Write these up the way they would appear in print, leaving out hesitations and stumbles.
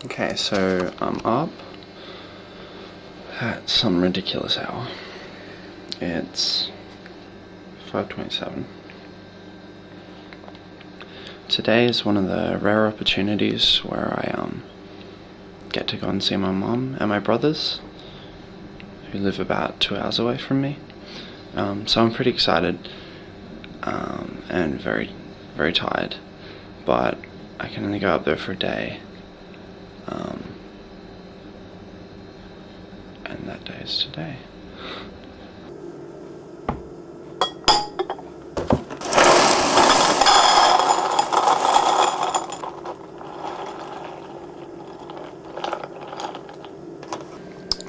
Okay, so I'm up at some ridiculous hour. It's 5:27. Today is one of the rare opportunities where I get to go and see my mum and my brothers, who live about 2 hours away from me. So I'm pretty excited and very, very tired, but I can only go up there for a day. And that day is today.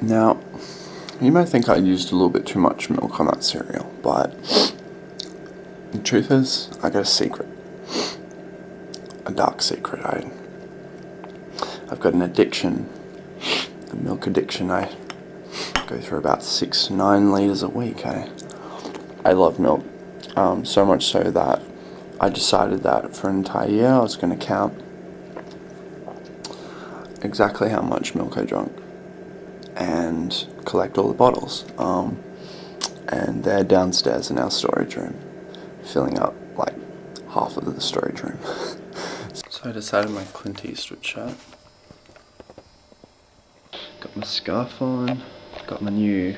Now, you might think I used a little bit too much milk on that cereal, but the truth is, I got a secret. A dark secret. I've got an addiction, a milk addiction. I go through about 6 to 9 litres a week. I love milk, so much so that I decided that for an entire year I was going to count exactly how much milk I drank and collect all the bottles. And they're downstairs in our storage room, filling up like half of the storage room. So I decided my Clint Eastwood shirt. Got my scarf on, got my new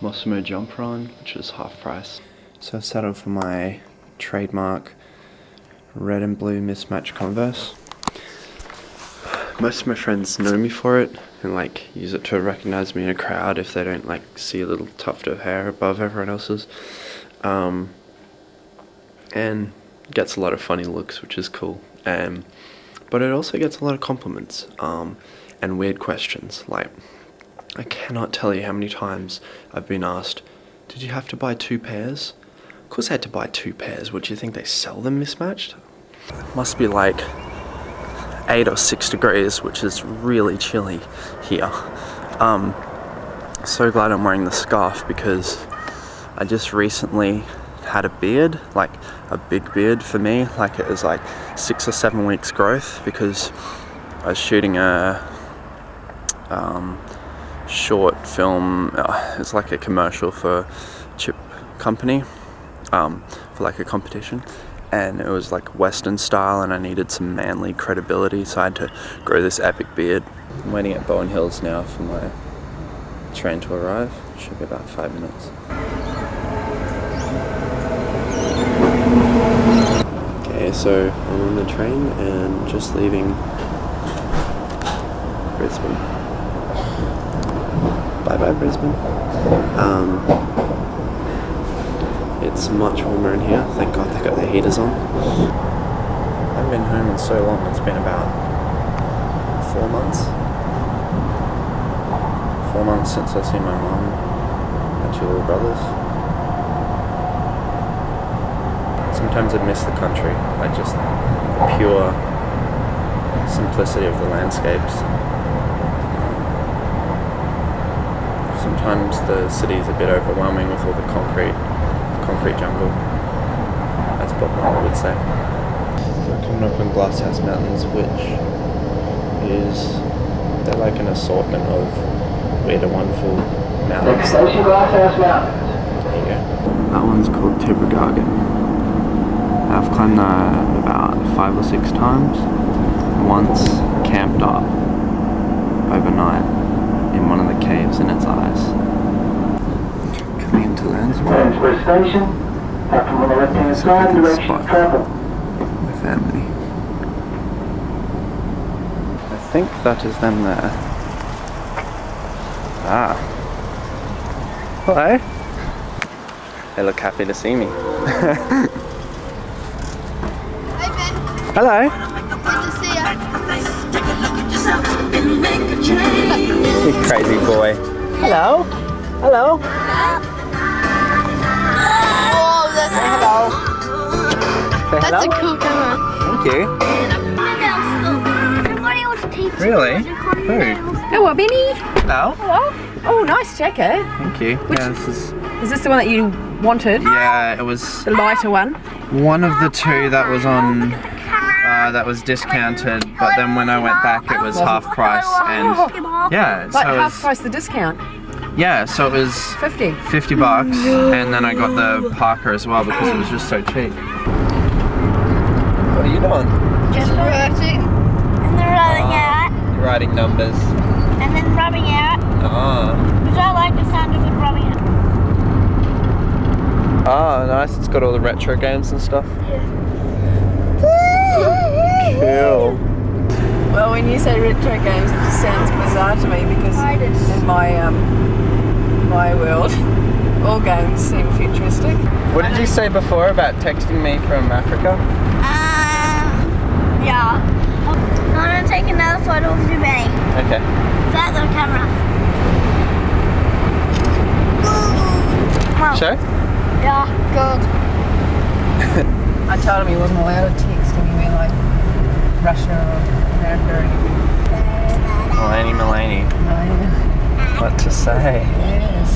Mossimo jumper on, which is half price. So I settled for my trademark red and blue mismatched Converse. Most of my friends know me for it and like use it to recognize me in a crowd if they don't like see a little tuft of hair above everyone else's. And gets a lot of funny looks, which is cool. But it also gets a lot of compliments and weird questions. Like, I cannot tell you how many times I've been asked, did you have to buy 2 pairs? Of course I had to buy 2 pairs. What, do you think they sell them mismatched? Must be like 8 or 6 degrees, which is really chilly here. So glad I'm wearing the scarf because I just recently had a beard, like a big beard for me. Like it was like 6 or 7 weeks growth because I was shooting a short film. It's like a commercial for a chip company, for like a competition. And it was like Western style and I needed some manly credibility, so I had to grow this epic beard. I'm waiting at Bowen Hills now for my train to arrive. Should be about 5 minutes. Okay, so I'm on the train and just leaving Brisbane. Bye bye Brisbane. It's much warmer in here. Thank God they got their heaters on. I haven't been home in so long. It's been about 4 months. 4 months since I've seen my mum and 2 little brothers. Sometimes I miss the country. Like just the pure simplicity of the landscapes. Sometimes the city's a bit overwhelming with all the concrete jungle, as Bob Marley would say. We're coming up on Glasshouse Mountains, which is, they're like an assortment of weird and wonderful mountains. Next station, Glasshouse Mountains. There you go. That one's called Tibrogargan. I've climbed that about 5 or 6 times. Once camped up overnight in one of the caves in its ice. Coming into Landsborough. Station, up from on the left-hand side, direction of travel. My family. I think that is them there. Ah. Hello. They look happy to see me. Hey Ben. Hello. Good to see you. You crazy boy. Hello. Hello. Oh, that's Hello. Say That's hello. a cool camera. Thank you. Really? Who? Oh, what, Benny? Hello. Hello. Oh, nice jacket. Thank you. Yeah, this is. Is this the one that you wanted? Yeah, it was The lighter one? one of the 2 that was on that was discounted, but then when I went back it was half price, and yeah, Like so it half was, price the discount. yeah, so it was 50. $50, and then I got the Parker as well because it was just so cheap. What are you doing? Just writing. And then rubbing out. Writing numbers. And then rubbing out. Oh. Because I like the sound of it rubbing out. Oh, nice. It's got all the retro games and stuff. Cool. Well, when you say retro games, it just sounds bizarre to me because in my my world, all games seem futuristic. What did you say before about texting me from Africa? Yeah. I'm gonna take another photo of you, Benny. Okay. That's on camera. Show? Yeah, good. I told him he wasn't allowed to text anywhere like Russia or America or anything. Mulaney. What to say? Yes.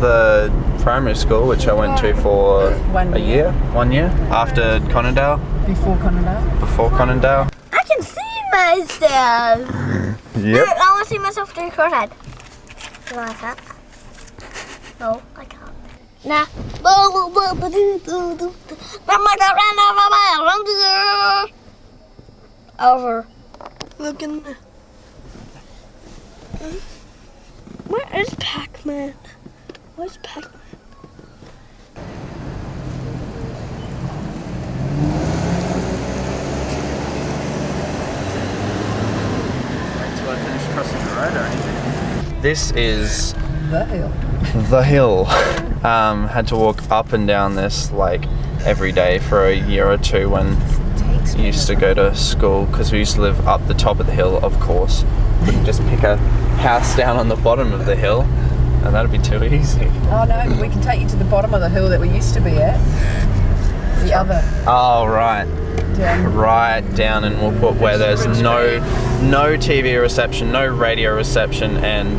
The primary school, which I went to for 1 a year, 1 year, after Conondale, Before Conondale. before Conondale. I can see myself. Yep. I want to see myself do cross-eyed. Do you like that? No, I can't. Nah. Over. Look in there. Where is Pac-Man? Where's Pac-Man? This is The hill. the hill. Had to walk up and down this like every day for a year or two when I used to go to school, because we used to live up the top of the hill, of course. Couldn't just pick a house down on the bottom of the hill, and that'd be too easy. Oh no, but we can take you to the bottom of the hill that we used to be at. The other. Oh, right. Down. Right down, and we'll put where there's no TV reception, no radio reception, and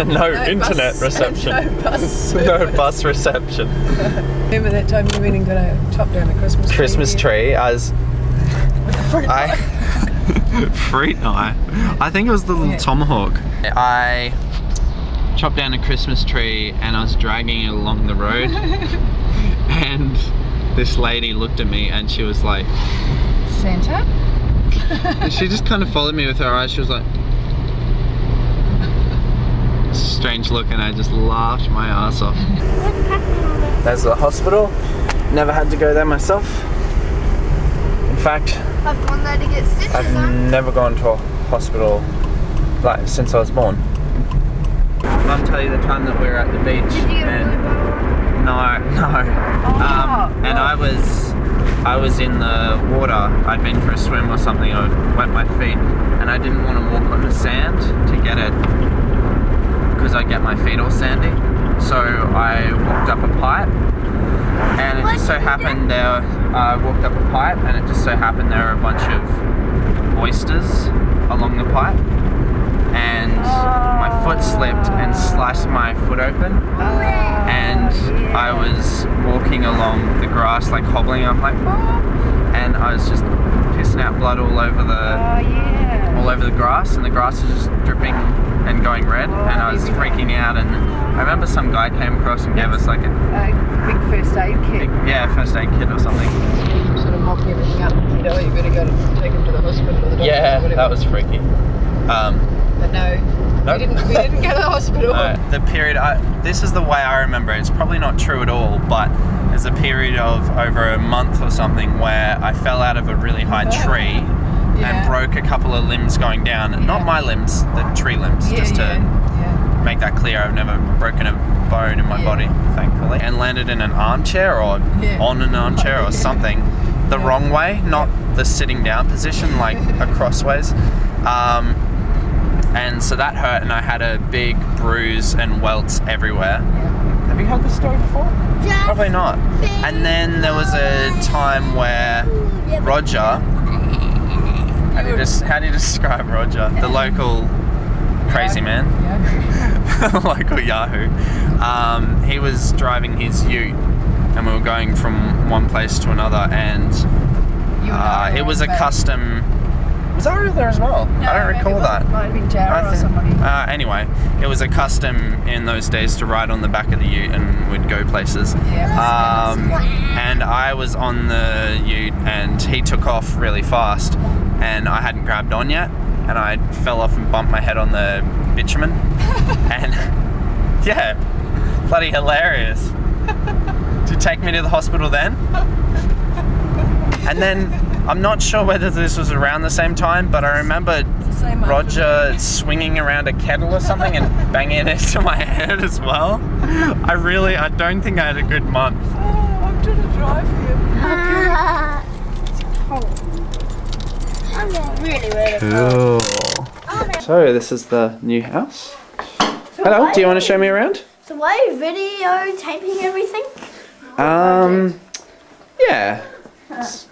no internet bus, reception. No bus. No bus reception. Remember that time you went and got a chop down a Christmas tree? As I fruit knife. I think it was the little tomahawk. I chopped down a Christmas tree and I was dragging it along the road, and this lady looked at me and she was like, Santa? she just kind of followed me with her eyes. She was like, strange look, and I just laughed my ass off. There's the hospital. Never had to go there myself. In fact, I've gone there to get stitches I've on. never gone to a hospital like since I was born. Mum tell you the time that we were at the beach. Did you get a and blue bottle? no. And I was in the water. I'd been for a swim or something. I wet my feet, and I didn't want to walk on the sand to get it, because I get my feet all sandy. So I walked up a pipe, and it just so happened there. I walked up a pipe, and it just so happened there were a bunch of oysters along the pipe, and my foot slipped and sliced my foot open. And I was walking along the grass, like hobbling. I'm like, oh, and I was just pissing out blood all over the grass, and the grass was just dripping and going red, and I was freaking out. And I remember some guy came across and gave us like a big first aid kit. first aid kit or something. Sort of mopping everything up. You know, you better go to take him to the hospital. Or the doctor, Yeah, or whatever. that was freaky. But no, Nope. we didn't go to the hospital. The period, this is the way I remember it. It's probably not true at all, but there's a period of over a month or something where I fell out of a really high tree and broke a couple of limbs going down. Not my limbs, the tree limbs, just to make that clear. I've never broken a bone in my body, thankfully. And landed in an armchair or on an armchair or something the wrong way, not the sitting down position, like a crossways. And so that hurt, and I had a big bruise and welts everywhere. Have you heard this story before? Probably not. And then there was a time where Roger, how do you describe Roger? The local crazy man, the local Yahoo. He was driving his ute, and we were going from one place to another, and it was a custom. Was I over there as well? No, I don't recall that. Might have been Jarrah or somebody. Anyway, it was a custom in those days to ride on the back of the ute and we'd go places. Yeah. And I was on the ute and he took off really fast and I hadn't grabbed on yet and I fell off and bumped my head on the bitumen. And yeah, bloody hilarious. Did you take me to the hospital then? And then I'm not sure whether this was around the same time, but I remember Roger swinging around a kettle or something and banging it into my head as well. I don't think I had a good month. Oh, I'm trying to drive here. I'm really Cool. So this is the new house. Hello, do you want to show me around? So why are you videotaping everything? Yeah.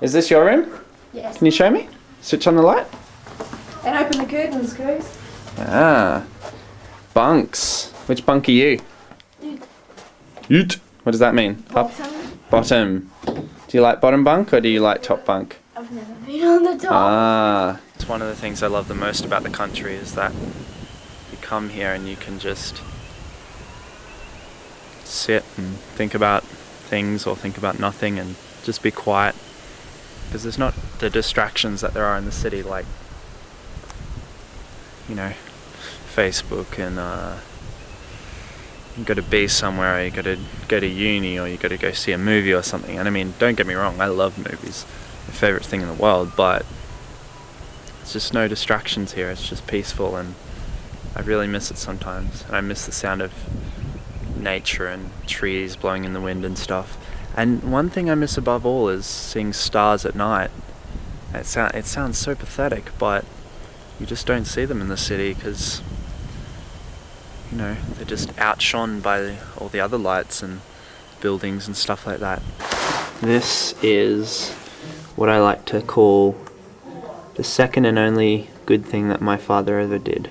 Is this your room? Yes. Can you show me? Switch on the light. And open the curtains, guys. Ah. Bunks. Which bunk are you? Ute. What does that mean? Up? Bottom. Do you like bottom bunk or do you like top bunk? I've never been on the top. Ah. It's one of the things I love the most about the country is that you come here and you can just sit and think about things or think about nothing and just be quiet. Because there's not the distractions that there are in the city, like, you know, Facebook and you got to be somewhere, or you got to go to uni, or you got to go see a movie or something. And I mean, don't get me wrong, I love movies, my favourite thing in the world, but it's just no distractions here. It's just peaceful, and I really miss it sometimes. And I miss the sound of nature and trees blowing in the wind and stuff. And one thing I miss above all is seeing stars at night. It sounds so pathetic, but you just don't see them in the city because, you know, they're just outshone by all the other lights and buildings and stuff like that. This is what I like to call the second and only good thing that my father ever did.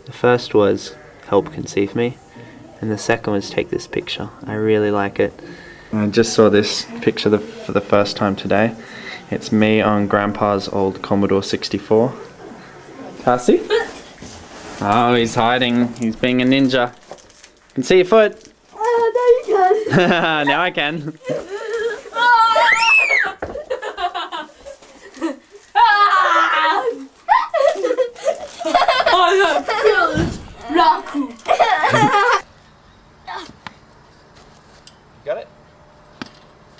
The first was help conceive me, and the second was take this picture. I really like it. I just saw this picture for the first time today. It's me on Grandpa's old Commodore 64. Cassie? Oh, he's hiding. He's being a ninja. I can see your foot. Oh, no you can't. Now I can. I have killed Raku. Got it?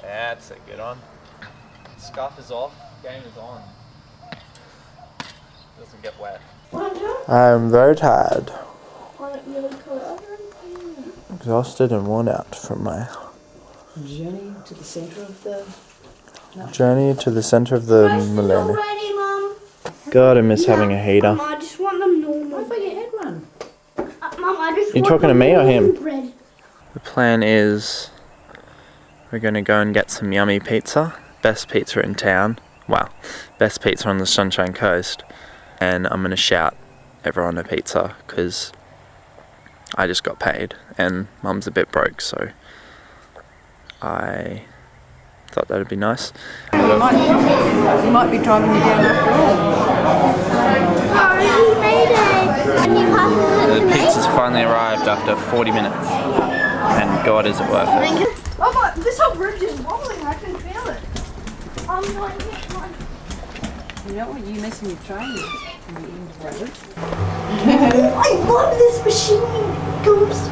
That's a good on. Scarf is off. Game is on. Doesn't get wet. I'm very tired. Exhausted and worn out from my Journey to the centre of the... journey to the centre of the millennium. Ready, Mum? God, I miss having a heater. Mum, I just want them normal. What about your head one? Mum, I just You want talking to them me or normal him? bread. The plan is we're going to go and get some yummy pizza. Best pizza in town. Wow. Best pizza on the Sunshine Coast. And I'm going to shout everyone a pizza because I just got paid and Mum's a bit broke, so I thought that would be nice. You might be driving you down after all. Oh, you made it. And you passed it The pizza's finally arrived after 40 minutes. And God, is it worth it. Oh my, this whole bridge is wobbling. I can feel it. I'm going to get one. You know what, you missing your train on the end of the road. I love this machine. It goes,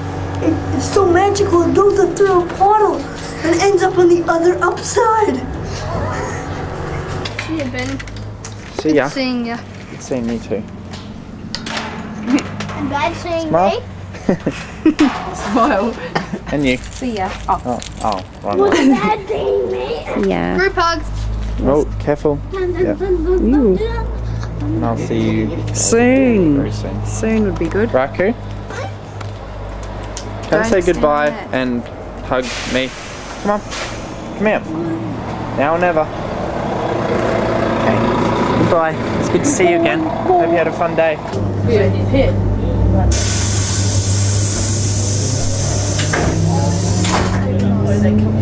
it's so magical. It goes up through a portal and ends up on the other upside. See you, Ben. See ya. Seeing ya. Good seeing you too. And bad seeing Smile. me. Smile. And you. See ya. Wrong What's one. bad seeing me? Yeah. Group hugs. Oh, careful. Yeah. And I'll see you Soon. very soon. Soon would be good. Raku, can Don't I say goodbye say that. and hug me? Come on. Come here. Now or never. Okay. Goodbye. It's good to see you again. Hope you had a fun day. Hit. They come